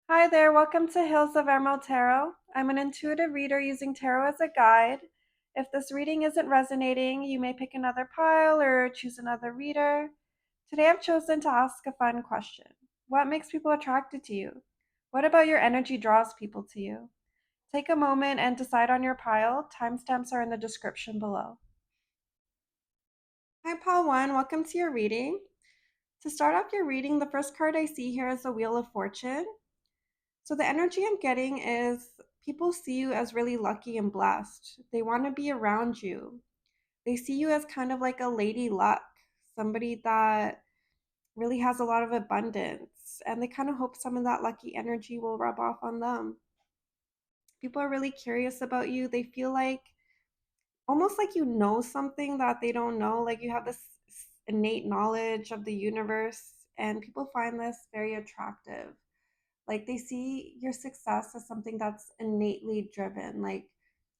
Hi there, welcome to Hills of Emerald Tarot. I'm an intuitive reader using tarot as a guide. If this reading isn't resonating, you may pick another pile or choose another reader. Today I've chosen to ask a fun question. What makes people attracted to you? What about your energy draws people to you? Take a moment and decide on your pile. Timestamps are in the description below. Hi, Pile 1, welcome to your reading. To start off your reading, the first card I see here is the Wheel of Fortune. So the energy I'm getting is people see you as really lucky and blessed. They want to be around you. They see you as kind of like a lady luck, somebody that really has a lot of abundance, and they kind of hope some of that lucky energy will rub off on them. People are really curious about you. They feel like almost like you know something that they don't know, like you have this innate knowledge of the universe, and people find this very attractive. Like they see your success as something that's innately driven. Like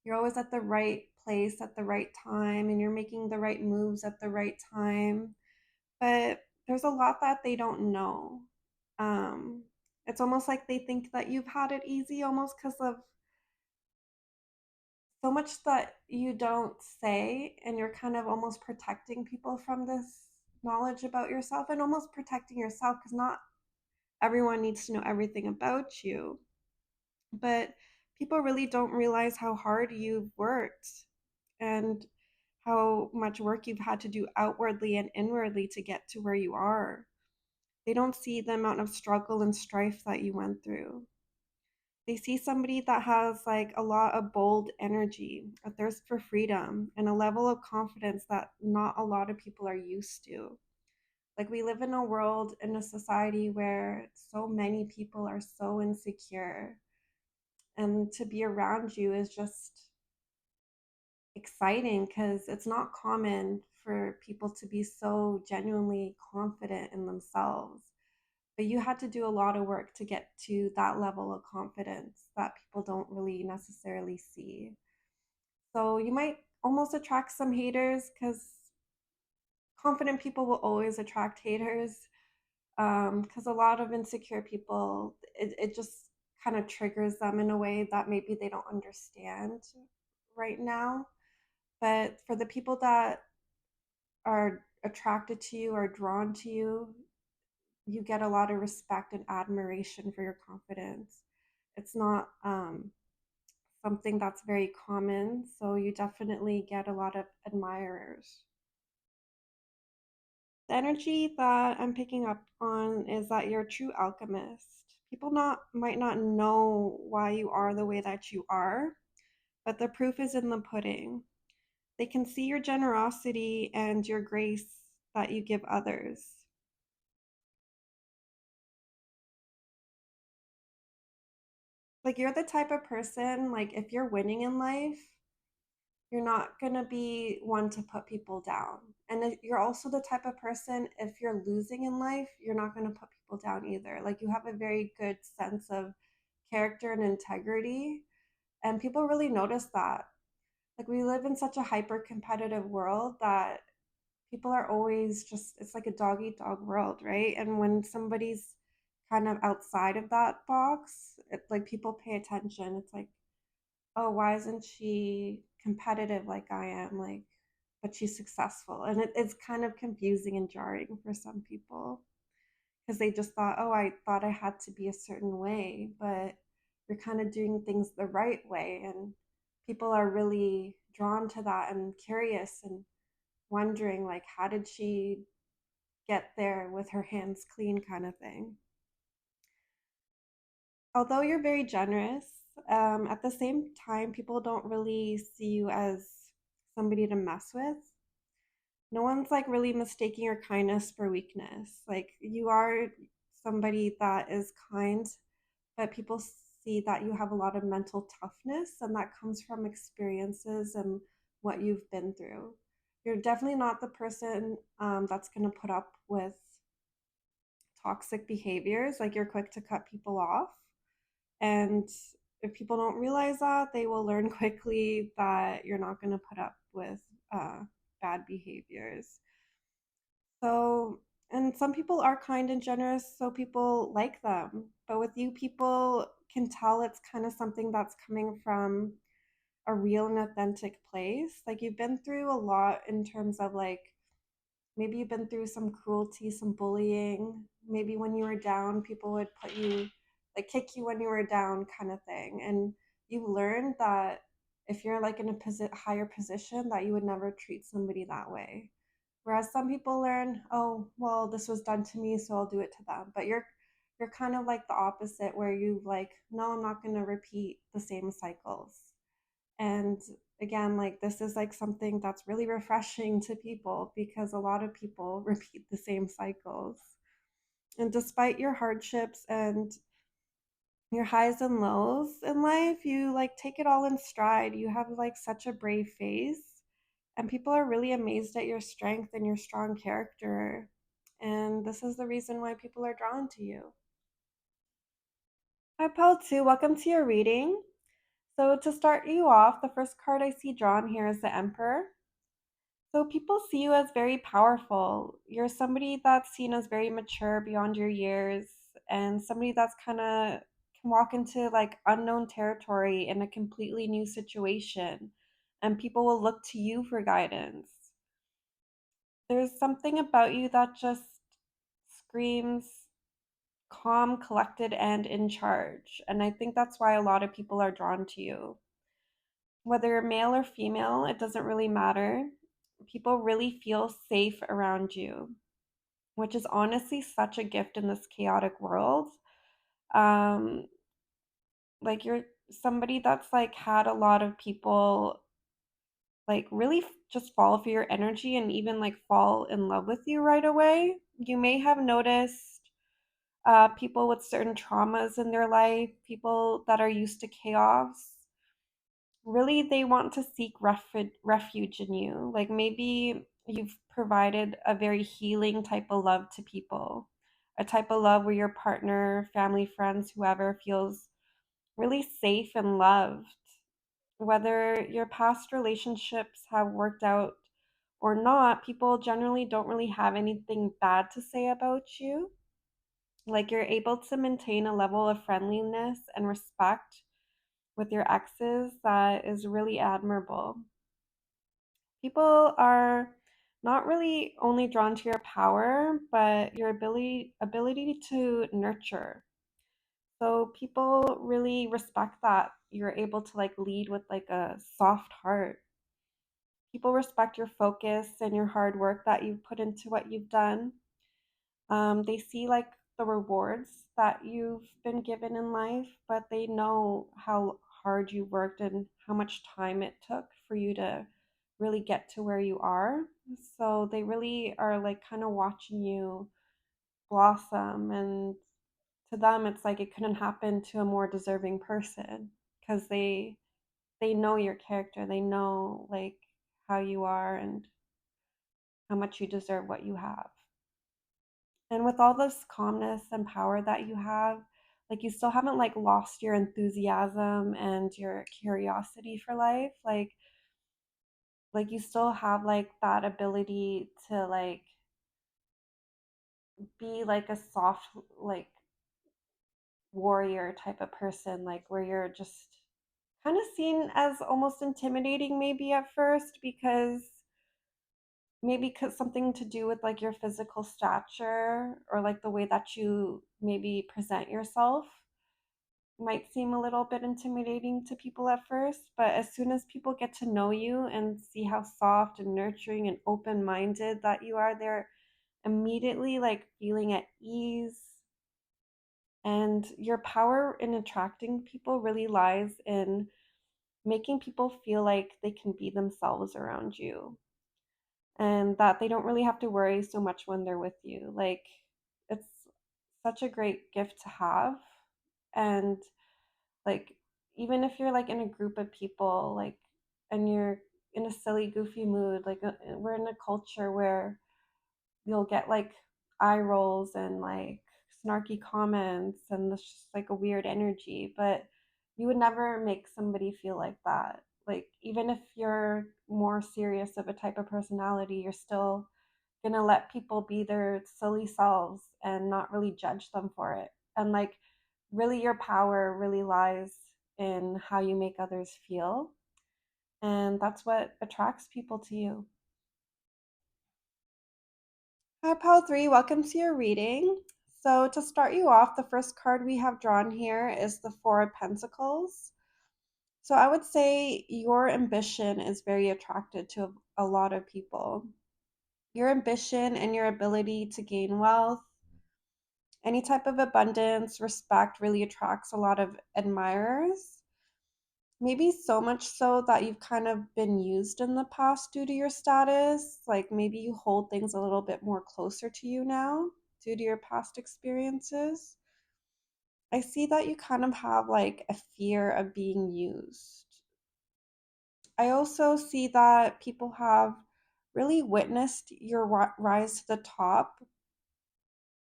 you're always at the right place at the right time and you're making the right moves at the right time. But there's a lot that they don't know. Um, it's almost like they think that you've had it easy almost because of so much that you don't say, and you're kind of almost protecting people from this knowledge about yourself and almost protecting yourself because not everyone needs to know everything about you. But people really don't realize how hard you've worked and how much work you've had to do outwardly and inwardly to get to where you are. They don't see the amount of struggle and strife that you went through. They see somebody that has like a lot of bold energy, a thirst for freedom, and a level of confidence that not a lot of people are used to. Like, we live in a world, in a society where so many people are so insecure, and to be around you is just exciting because it's not common for people to be so genuinely confident in themselves. But you had to do a lot of work to get to that level of confidence that people don't really necessarily see. So you might almost attract some haters because confident people will always attract haters. Because a lot of insecure people, it just kind of triggers them in a way that maybe they don't understand right now. But for the people that are attracted to you or drawn to you, you get a lot of respect and admiration for your confidence. It's not something that's very common, so you definitely get a lot of admirers. The energy that I'm picking up on is that you're a true alchemist. People not might not know why you are the way that you are, but the proof is in the pudding. They can see your generosity and your grace that you give others. Like, you're the type of person, like, if you're winning in life, you're not going to be one to put people down. And you're also the type of person, if you're losing in life, you're not going to put people down either. Like, you have a very good sense of character and integrity, and people really notice that. Like, we live in such a hyper competitive world that people are always just, it's like a dog eat dog world, right? And when somebody's kind of outside of that box, like people pay attention. It's like, oh, why isn't she competitive like I am? Like, but she's successful. And it's kind of confusing and jarring for some people because they just thought, oh, I thought I had to be a certain way, but you're kind of doing things the right way. And people are really drawn to that and curious and wondering, like, how did she get there with her hands clean, kind of thing. Although you're very generous, at the same time, people don't really see you as somebody to mess with. No one's like really mistaking your kindness for weakness. Like, you are somebody that is kind, but people see that you have a lot of mental toughness, and that comes from experiences and what you've been through. You're definitely not the person that's going to put up with toxic behaviors. Like, you're quick to cut people off. And if people don't realize that, they will learn quickly that you're not going to put up with uh, bad behaviors. So, and some people are kind and generous, so people like them. But with you, people can tell it's kind of something that's coming from a real and authentic place. Like you've been through a lot in terms of like maybe you've been through some cruelty, some bullying. Maybe when you were down, people would put you, like kick you when you were down, kind of thing. And you learned that if you're like in a higher position, that you would never treat somebody that way. Whereas some people learn, oh, well, this was done to me, so I'll do it to them. But you're kind of like the opposite, where you like, no, I'm not going to repeat the same cycles. And again, like this is like something that's really refreshing to people because a lot of people repeat the same cycles. And despite your hardships and your highs and lows in life, you like take it all in stride. You have like such a brave face, and people are really amazed at your strength and your strong character. And this is the reason why people are drawn to you. Hi, Paul, too. Welcome to your reading. So, to start you off, the first card I see drawn here is the Emperor. So people see you as very powerful. You're somebody that's seen as very mature beyond your years and somebody that's kind of can walk into like unknown territory in a completely new situation and people will look to you for guidance. There's something about you that just screams calm, collected, and in charge. And I think that's why a lot of people are drawn to you. Whether you're male or female, it doesn't really matter. People really feel safe around you, which is honestly such a gift in this chaotic world. Um, like you're somebody that's like had a lot of people like really just fall for your energy and even like fall in love with you right away. You may have noticed people with certain traumas in their life, people that are used to chaos, really they want to seek refuge in you. Like maybe you've provided a very healing type of love to people, a type of love where your partner, family, friends, whoever feels really safe and loved. Whether your past relationships have worked out or not, people generally don't really have anything bad to say about you. Like you're able to maintain a level of friendliness and respect with your exes that is really admirable. People are not really only drawn to your power, but your ability to nurture. So people really respect that you're able to like lead with like a soft heart. People respect your focus and your hard work that you've put into what you've done. They see like the rewards that you've been given in life, but they know how hard you worked and how much time it took for you to really get to where you are. So they really are like kind of watching you blossom. And to them, it's like it couldn't happen to a more deserving person because they know your character. They know like how you are and how much you deserve what you have. And with all this calmness and power that you have, like you still haven't like lost your enthusiasm and your curiosity for life. Like you still have like that ability to like be like a soft like warrior type of person, like where you're just kind of seen as almost intimidating maybe at first because maybe because something to do with like your physical stature or like the way that you maybe present yourself might seem a little bit intimidating to people at first, but as soon as people get to know you and see how soft and nurturing and open-minded that you are, they're immediately like feeling at ease. And your power in attracting people really lies in making people feel like they can be themselves around you and that they don't really have to worry so much when they're with you. Like, it's such a great gift to have. And, like, even if you're like in a group of people, like, and you're in a silly, goofy mood, like, we're in a culture where you'll get like eye rolls and like snarky comments and it's just like a weird energy, but you would never make somebody feel like that. Like even if you're more serious of a type of personality, you're still gonna let people be their silly selves and not really judge them for it. And like really your power really lies in how you make others feel. And that's what attracts people to you. Hi, Pile 3. Welcome to your reading. So, to start you off, the first card we have drawn here is the Four of Pentacles. So, I would say your ambition is very attracted to a lot of people. Your ambition and your ability to gain wealth, any type of abundance, respect really attracts a lot of admirers. Maybe so much so that you've kind of been used in the past due to your status. Like maybe you hold things a little bit more closer to you now due to your past experiences. I see that you kind of have like a fear of being used. I also see that people have really witnessed your rise to the top.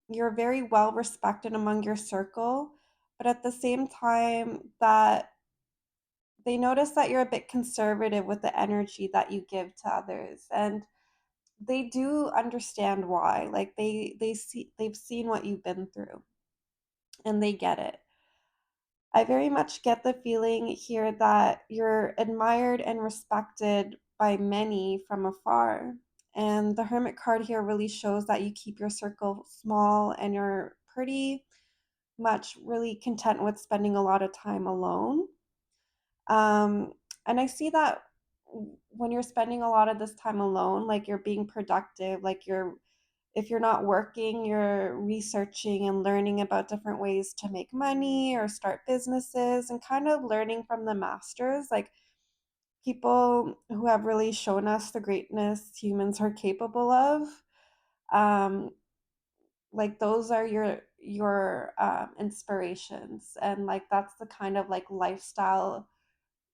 You're very well respected among your circle, but at the same time that they notice that you're a bit conservative with the energy that you give to others, and they do understand why. Like they've seen what you've been through and they get it. I very much get the feeling here that you're admired and respected by many from afar. And the Hermit card here really shows that you keep your circle small and you're pretty much really content with spending a lot of time alone. Um, and I see that when you're spending a lot of this time alone, like you're being productive, like if you're not working, you're researching and learning about different ways to make money or start businesses and kind of learning from the masters, like people who have really shown us the greatness humans are capable of. Um, like those are your inspirations, and like that's the kind of like lifestyle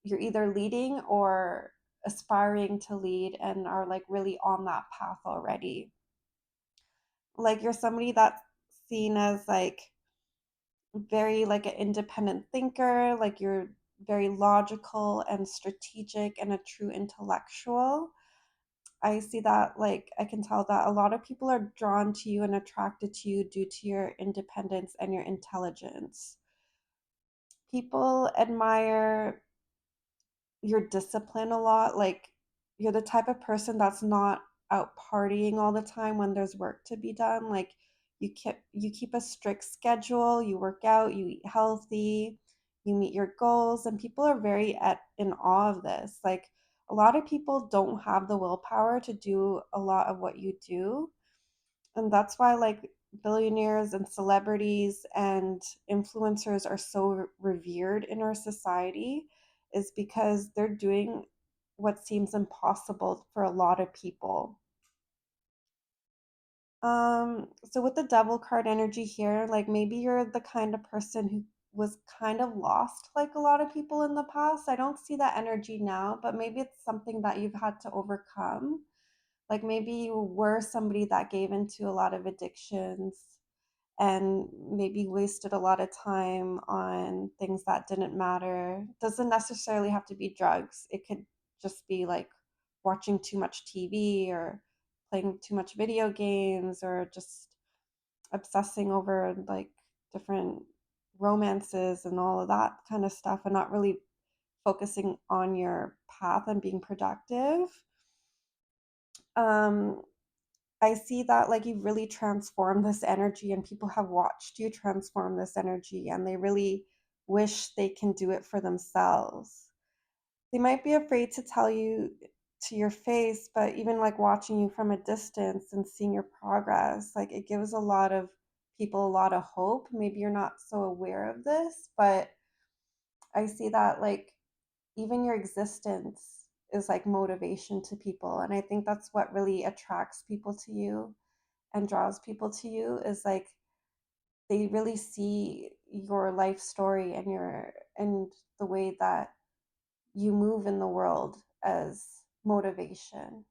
you're either leading or aspiring to lead and are like really on that path already. Like you're somebody that's seen as like very like an independent thinker, like you're very logical and strategic and a true intellectual. I see that, like I can tell that a lot of people are drawn to you and attracted to you due to your independence and your intelligence. People admire your discipline a lot. Like you're the type of person that's not out partying all the time when there's work to be done. Like you keep a strict schedule, you work out, you eat healthy, you meet your goals, and people are very in awe of this. Like a lot of people don't have the willpower to do a lot of what you do, and that's why like billionaires and celebrities and influencers are so revered in our society, is because they're doing what seems impossible for a lot of people. So with the devil card energy here, like maybe you're the kind of person who was kind of lost like a lot of people in the past. I don't see that energy now, but maybe it's something that you've had to overcome. Like maybe you were somebody that gave into a lot of addictions and maybe wasted a lot of time on things that didn't matter. Doesn't necessarily have to be drugs. It could just be like watching too much TV or playing too much video games or just obsessing over like different romances and all of that kind of stuff and not really focusing on your path and being productive. Um, I see that like you've really transformed this energy and people have watched you transform this energy and they really wish they can do it for themselves. They might be afraid to tell you to your face, but even like watching you from a distance and seeing your progress, like it gives a lot of people a lot of hope. Maybe you're not so aware of this, but I see that like even your existence is like motivation to people. And I think that's what really attracts people to you and draws people to you, is like they really see your life story and the way that you move in the world as motivation.